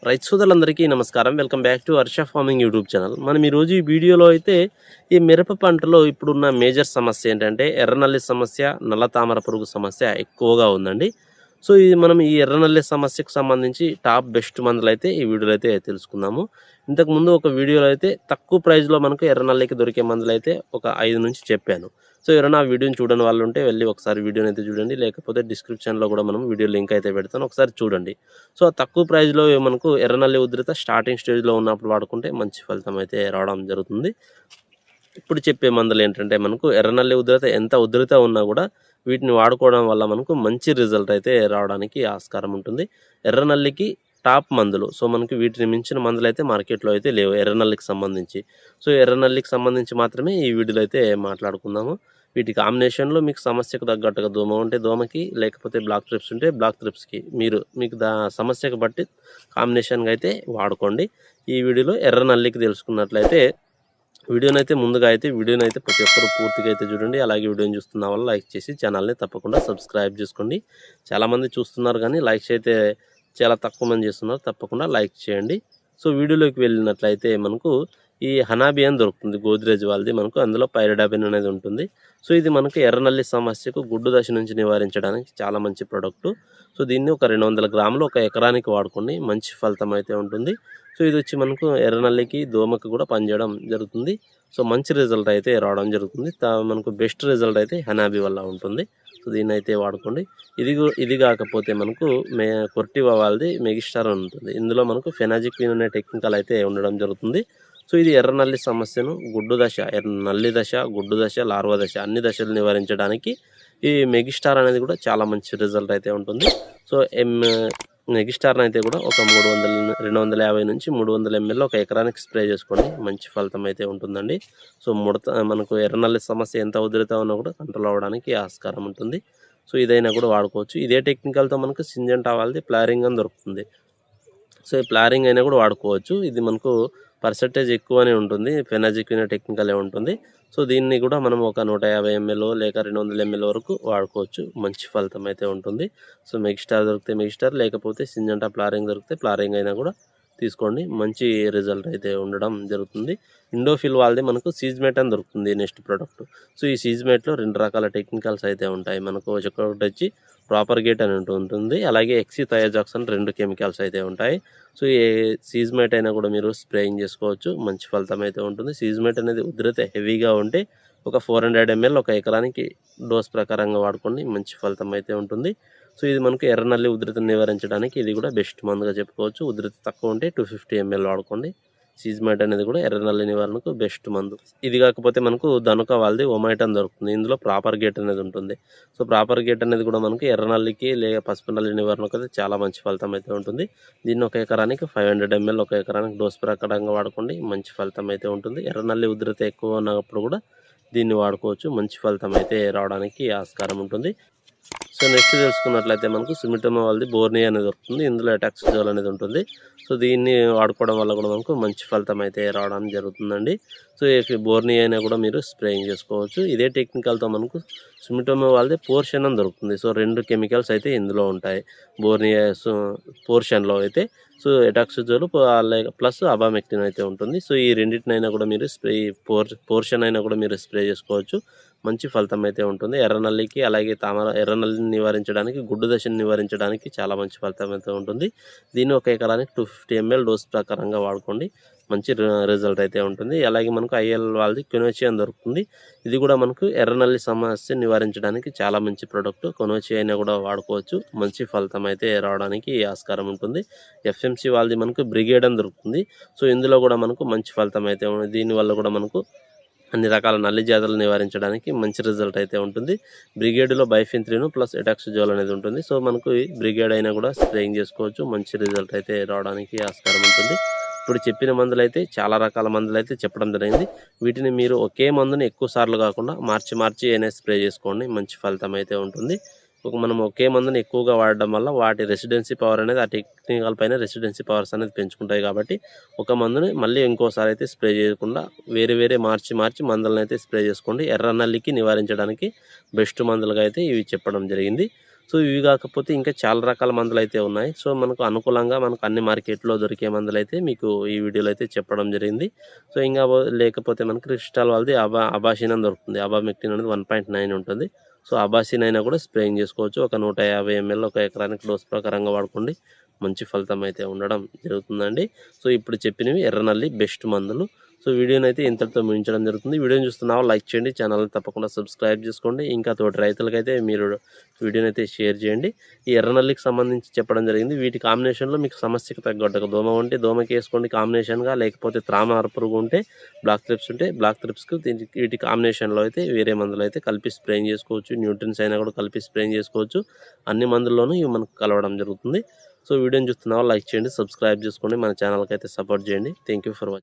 రైతు సోదరులందరికీ నమస్కారం. Welcome back to Harsha farming YouTube channel. మనం ఈరోజు ఈ వీడియోలో అయితే ఈ మిరప పంటలో ఇప్పుడున్న మేజర్ సమస్య ఏంటంటే ఎర్రనల్లి సమస్య, నల్ల తామర పురుగు సమస్య ఎక్కువగా ఉందండి. సో మనం ఈ ఎర్రనల్లి సమస్యకు సంబంధించి టాప్ బెస్ట్ మందులైతే ఈ వీడియోలో అయితే తెలుసుకుందాము. ఇంతకుముందు ఒక వీడియోలో అయితే తక్కువ ప్రైస్లో మనకు ఎర్రనల్లికి దొరికే మందులైతే ఒక 5 నుంచి చెప్పాను. సో ఎవరైనా ఆ వీడియోని చూడని వాళ్ళు ఉంటే వెళ్ళి ఒకసారి వీడియోని అయితే చూడండి, లేకపోతే డిస్క్రిప్షన్లో కూడా మనం వీడియో లింక్ అయితే పెడతాను, ఒకసారి చూడండి. సో ఆ తక్కువ ప్రైస్లో మనకు ఎర్రనల్లి ఉధృత స్టార్టింగ్ స్టేజ్లో ఉన్నప్పుడు వాడుకుంటే మంచి ఫలితం అయితే రావడం జరుగుతుంది. ఇప్పుడు చెప్పే మందులు ఏంటంటే మనకు ఎర్రనల్లి ఉధృత ఎంత ఉధృత ఉన్నా కూడా వీటిని వాడుకోవడం వల్ల మనకు మంచి రిజల్ట్ అయితే రావడానికి ఆస్కారం ఉంటుంది. ఎర్రనల్లికి టాప్ మందులు, సో మనకి వీటిని మించిన మందులు అయితే మార్కెట్లో అయితే లేవు ఎర్రనల్లికి సంబంధించి. సో ఎర్రనల్లికి సంబంధించి మాత్రమే ఈ వీడియోలో అయితే మాట్లాడుకుందాము. వీటి కాంబినేషన్లో మీకు సమస్యకు తగ్గట్టుగా దోమ ఉంటే దోమకి, లేకపోతే బ్లాక్ ట్రిప్స్ ఉంటే బ్లాక్ ట్రిప్స్కి మీకు సమస్యకు బట్టి కాంబినేషన్గా అయితే వాడుకోండి. ఈ వీడియోలో ఎర్రనల్లికి తెలుసుకున్నట్లయితే ముందుగా అయితే వీడియోని అయితే ప్రతి ఒక్కరు పూర్తిగా అయితే చూడండి. అలాగే వీడియోని చూస్తున్న వాళ్ళు లైక్ చేసి ఛానల్ని తప్పకుండా సబ్స్క్రైబ్ చేసుకోండి. చాలామంది చూస్తున్నారు కానీ లైక్స్ అయితే చాలా తక్కువ మంది చేస్తున్నారు, తప్పకుండా లైక్ చేయండి. సో వీడియోలోకి వెళ్ళినట్లయితే మనకు ఈ హనాబి అని దొరుకుతుంది, గోద్రేజ్ వాళ్ళది. మనకు అందులో పైరిడాబిన్ అనేది ఉంటుంది. సో ఇది మనకు ఎర్రనల్లి సమస్యకు గుడ్డు దశ నుంచి నివారించడానికి చాలా మంచి ప్రోడక్ట్. సో దీన్ని ఒక 200 గ్రాములు ఒక ఎకరానికి వాడుకోండి, మంచి ఫలితం అయితే ఉంటుంది. సో ఇది వచ్చి మనకు ఎర్రనల్లికి, దోమకి కూడా పనిచేయడం జరుగుతుంది. సో మంచి రిజల్ట్ అయితే రావడం జరుగుతుంది. మనకు బెస్ట్ రిజల్ట్ అయితే హనాబి వల్ల ఉంటుంది. సో దీన్ని అయితే వాడుకోండి. ఇది కాకపోతే మనకు కొర్టివా వాళ్ళది మెగిస్టార్ అని ఉంటుంది. ఇందులో మనకు ఫెనాజిక్విన్ అనే టెక్నికల్ అయితే ఉండడం జరుగుతుంది. సో ఇది ఎర్రనల్లి సమస్యను గుడ్డు దశ, నల్లి దశ, గుడ్డు దశ, లార్వా దశ అన్ని దశలు నివారించడానికి ఈ మెగిస్టార్ అనేది కూడా చాలా మంచి రిజల్ట్ అయితే ఉంటుంది. సో మెగిస్టార్ని అయితే కూడా ఒక 250 నుంచి 300 ml ఒక ఎకరానికి స్ప్రే చేసుకోండి, మంచి ఫలితం అయితే ఉంటుందండి. సో మనకు ఎర్రనల్లి సమస్య ఎంత ఉధృత ఉన్నా కూడా కంట్రోల్ అవ్వడానికి ఆస్కారం ఉంటుంది. సో ఇదైనా కూడా వాడుకోవచ్చు. ఇదే టెక్నికల్తో మనకు సింజెంటా వాళ్ళది ప్లారింగ్ అని దొరుకుతుంది. సో ఈ ప్లారింగ్ అయినా కూడా వాడుకోవచ్చు. ఇది మనకు పర్సెంటేజ్ ఎక్కువనే ఉంటుంది, ఫెనాజిక్విన్ టెక్నికలే ఉంటుంది. సో దీన్ని కూడా మనం ఒక 150 ml లేక 200 ml వరకు వాడుకోవచ్చు, మంచి ఫలితం అయితే ఉంటుంది. సో మెగిస్టార్ దొరికితే మెగిస్టార్, లేకపోతే సింజెంటా ప్లారింగ్ దొరికితే ప్లారింగ్ అయినా కూడా తీసుకోండి, మంచి రిజల్ట్ అయితే ఉండడం జరుగుతుంది. ఇండోఫిల్ వాళ్ళది మనకు సీజ్మేట్ అని దొరుకుతుంది నెక్స్ట్ ప్రోడక్ట్. సో ఈ సీజ్మేట్లో 2 రకాల టెక్నికల్స్ అయితే ఉంటాయి. మనకు ఒకటి వచ్చి ప్రాపర్ గేట్ అని ఉంటుంది, అలాగే ఎక్సిథయాజాక్స్ 2 కెమికల్స్ అయితే ఉంటాయి. సో ఈ సీజ్మేట్ అయినా కూడా మీరు స్ప్రేయింగ్ చేసుకోవచ్చు, మంచి ఫలితం అయితే ఉంటుంది. సీజ్మేట్ అనేది ఉధృత హెవీగా ఉంటే ఒక 400 ml ఒక ఎకరానికి డోస్ ప్రకారంగా వాడుకోండి, మంచి ఫలితం అయితే ఉంటుంది. సో ఇది మనకు ఎర్రనల్లి ఉధృతిని నివారించడానికి ఇది కూడా బెస్ట్ మందుగా చెప్పుకోవచ్చు. ఉధృతి తక్కువ ఉంటే 250 ml వాడుకోండి. సీజ్మేట్ అనేది కూడా ఎర్రనల్లి నివారణకు బెస్ట్ మందు. ఇది కాకపోతే మనకు ధనుక వాళ్ళది ఒమైట్ అని దొరుకుతుంది. ఇందులో ప్రాపర్ గేట్ అనేది ఉంటుంది. సో ప్రాపర్ గేట్ అనేది కూడా మనకి ఎర్రనల్లికి లేక పసుపు నల్లి నివారణకు అయితే చాలా మంచి ఫలితం అయితే ఉంటుంది. దీన్ని ఒక ఎకరానికి 500 ml ఒక ఎకరానికి డోస్ ప్రకారంగా వాడుకోండి, మంచి ఫలితం అయితే ఉంటుంది. ఎర్రనల్లి ఉధృతి ఎక్కువ ఉన్నప్పుడు కూడా దీన్ని వాడుకోవచ్చు, మంచి ఫలితం అయితే రావడానికి ఆస్కారం ఉంటుంది. సో నెక్స్ట్ తెలుసుకున్నట్లయితే మనకు సుమిటోమో వాళ్ళది బోర్నియా అనేది దొరుకుతుంది. ఇందులో అటాక్సిజోల్ అనేది ఉంటుంది. సో దీన్ని వాడుకోవడం వల్ల కూడా మనకు మంచి ఫలితం అయితే రావడం జరుగుతుందండి. సో బోర్నియా అయినా కూడా మీరు స్ప్రేయింగ్ చేసుకోవచ్చు. ఇదే టెక్నికల్తో మనకు సుమిటోమో వాళ్ళది పోర్షన్ అని దొరుకుతుంది. సో 2 కెమికల్స్ అయితే ఇందులో ఉంటాయి బోర్నియా పోర్షన్లో అయితే. సో ఎటాక్సిజోల్ ప్లస్ అబామెక్టిన్ అయితే ఉంటుంది. సో ఈ రెండింటినైనా కూడా మీరు పోర్షన్ అయినా కూడా మీరు స్ప్రే చేసుకోవచ్చు, మంచి ఫలితం అయితే ఉంటుంది. ఎర్రనల్లికి అలాగే ఎర్రనల్లిని నివారించడానికి, గుడ్డు దశను నివారించడానికి చాలా మంచి ఫలితం అయితే ఉంటుంది. దీన్ని ఒక ఎకరానికి 250 ml డోస్ ప్రకారంగా వాడుకోండి, మంచి రిజల్ట్ అయితే ఉంటుంది. అలాగే మనకు ఐఎల్ వాళ్ళది కొనోచి అని దొరుకుతుంది. ఇది కూడా మనకు ఎర్రనల్లి సమస్య నివారించడానికి చాలా మంచి ప్రోడక్ట్. కొనోచి అయినా కూడా వాడుకోవచ్చు, మంచి ఫలితం అయితే రావడానికి ఆస్కారం ఉంటుంది. ఎఫ్ఎంసి వాళ్ళది మనకు బ్రిగేడ్ అని దొరుకుతుంది. సో ఇందులో కూడా మనకు మంచి ఫలితం అయితే ఉంది. దీనివల్ల కూడా మనకు అన్ని రకాల నల్లి జాతులు నివారించడానికి మంచి రిజల్ట్ అయితే ఉంటుంది. బ్రిగేడ్లో బైఫిన్త్రిన్ ప్లస్ ఎటాక్సిజోల్ అనేది ఉంటుంది. సో మనకు బ్రిగేడ్ అయినా కూడా స్ప్రేయింగ్ చేసుకోవచ్చు, మంచి రిజల్ట్ అయితే రావడానికి ఆస్కారం ఉంటుంది. ఇప్పుడు చెప్పిన మందులు అయితే చాలా రకాల మందులు అయితే చెప్పడం జరిగింది. వీటిని మీరు ఒకే మందుని ఎక్కువ సార్లు కాకుండా మార్చి అయినా స్ప్రే చేసుకోండి, మంచి ఫలితం అయితే ఉంటుంది. మనం ఒకే మందుని ఎక్కువగా వాడడం వల్ల వాటి రెసిడెన్సీ పవర్ అనేది ఆ టెక్నికల్ పైన రెసిడెన్సీ పవర్స్ అనేది పెంచుకుంటాయి. కాబట్టి ఒక మందుని మళ్ళీ ఇంకోసారి అయితే స్ప్రే చేయకుండా వేరే మార్చి మందులను అయితే స్ప్రే చేసుకోండి. ఎర్రనల్లికి నివారించడానికి బెస్ట్ మందులుగా అయితే ఇవి చెప్పడం జరిగింది. సో ఇవి కాకపోతే ఇంకా చాలా రకాల మందులైతే ఉన్నాయి. సో మనకు అనుకూలంగా మనకు అన్ని మార్కెట్‌లో దొరికే మందులైతే మీకు ఈ వీడియోలో అయితే చెప్పడం జరిగింది. సో ఇంగా లేకపోతే మనకు క్రిస్టాల్ వాళ్ళది అబాషిన్ అని దొరుకుతుంది. అబామెక్టిన్ అనేది 1.9 ఉంటుంది. సో అబాసిన్ అయినా కూడా స్ప్రేయింగ్ చేసుకోవచ్చు. ఒక 150 ఎంఎల్ ఒక ఎకరానికి డోస్ ప్రకారంగా వాడుకోండి. మంచి ఫలితం అయితే ఉండడం జరుగుతుందండి. సో ఇప్పుడు చెప్పినవి ఎర్రనల్లి బెస్ట్ మందులు. సో వీడియోనైతే ఇంతటితో ముగించడం జరుగుతుంది. వీడియోని చూస్తున్నావా లైక్ చేయండి, ఛానల్ని తప్పకుండా సబ్స్క్రైబ్ చేసుకోండి. ఇంకా తోటి రైతులకైతే మీరు వీడియోనైతే షేర్ చేయండి. ఈ ఎర్రనల్లికి సంబంధించి చెప్పడం జరిగింది. వీటి కాంబినేషన్లో మీకు సమస్యకు తగ్గట్టు దోమ ఉంటే దోమకి వేసుకోండి కాంబినేషన్గా, లేకపోతే త్రామార పురుగు ఉంటే బ్లాక్ థ్రిప్స్ ఉంటే బ్లాక్ థ్రిప్స్కి వీటి కాంబినేషన్లో అయితే వేరే మందులు అయితే కలిపి స్ప్రేయింగ్ చేసుకోవచ్చు. న్యూట్రిన్స్ అయినా కూడా కలిపి స్ప్రేయింగ్ చేసుకోవచ్చు. అన్ని మందుల్లోనూ ఇవి మనకు కలవడం జరుగుతుంది. సో వీడియోని చూస్తున్నావా లైక్ చేయండి, సబ్స్క్రైబ్ చేసుకోండి, మన ఛానల్కి అయితే సపోర్ట్ చేయండి. Thank you for watching.